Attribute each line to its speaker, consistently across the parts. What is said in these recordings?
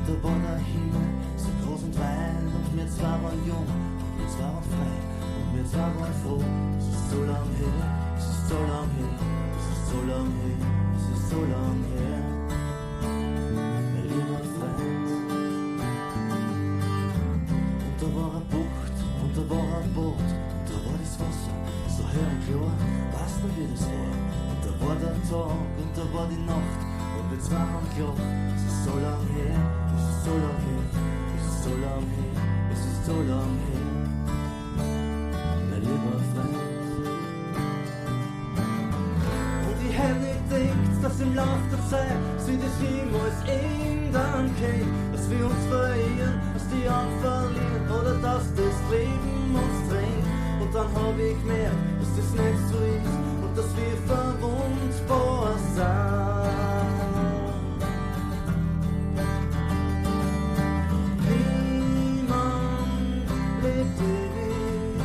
Speaker 1: und da war der Himmel so groß und weit und wir zwei waren jung und wir zwei waren frei und wir zwei waren froh. Es ist so lang her, es ist so lang her, es ist so lang her, es ist so lang her, mein lieber Freund. Und da war eine Bucht und da war ein Boot und da war das Wasser so hell und klar, weißt du wie das war? Und da war der Tag und da war die Nacht und wir zwei haben gelacht. Es ist so lang her, es ist so lang her, es ist so lang her, es ist so lang her, mein lieber Freund. Und ich hätte nicht gedacht, dass im Lauf der Zeit sie das jemals ändern kann, dass wir uns verirren, dass die Angst verlieren oder dass das Leben uns drängt. Und dann hab ich gemerkt, dass das nicht so ist und dass wir verwundbar sind. Niemand lebt ewig,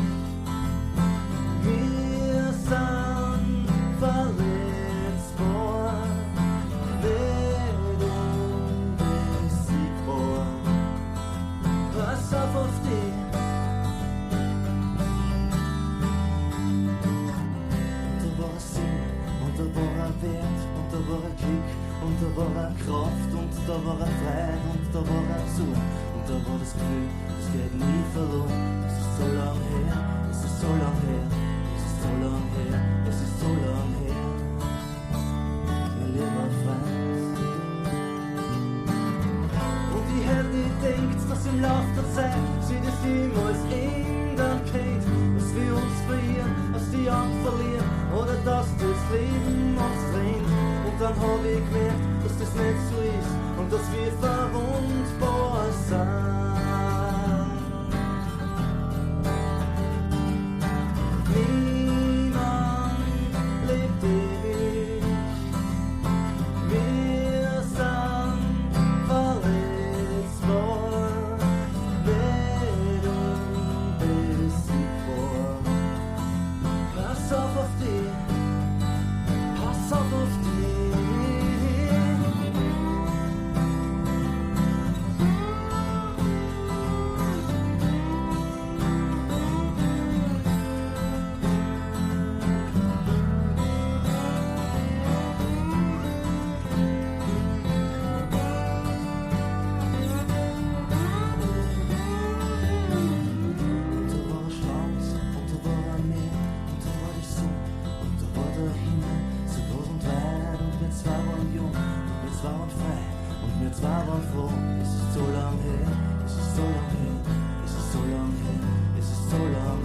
Speaker 1: wir sind verletzbar, nicht unbesiegbar. Pass auf dich. Und da war ein Wert, und da war ein Glück, und da war eine Kraft, und da war eine Freiheit, und da war ein Zug, und da war das Gefühl, das geht nie verloren. Es ist so lang her, es ist so lang her, es ist so lang her, es ist so lang her, mein lieber Freund. Und ich hätte nicht gedacht, dass im Lauf der Zeit sie das jemals ändern kann, dass wir uns verirren, dass die Angst verlieren oder dass das Leben uns drängt. Und dann hab ich gemerkt, dass das nicht so ist und dass wir verwundbar sind. Niemand lebt ewig, wir sind verletzbar, nicht unbesiegbar. Pass auf dich, pass auf dich. Wir zwei waren froh, es ist so lang her, es ist so lang her, es ist so lang her, es ist so lang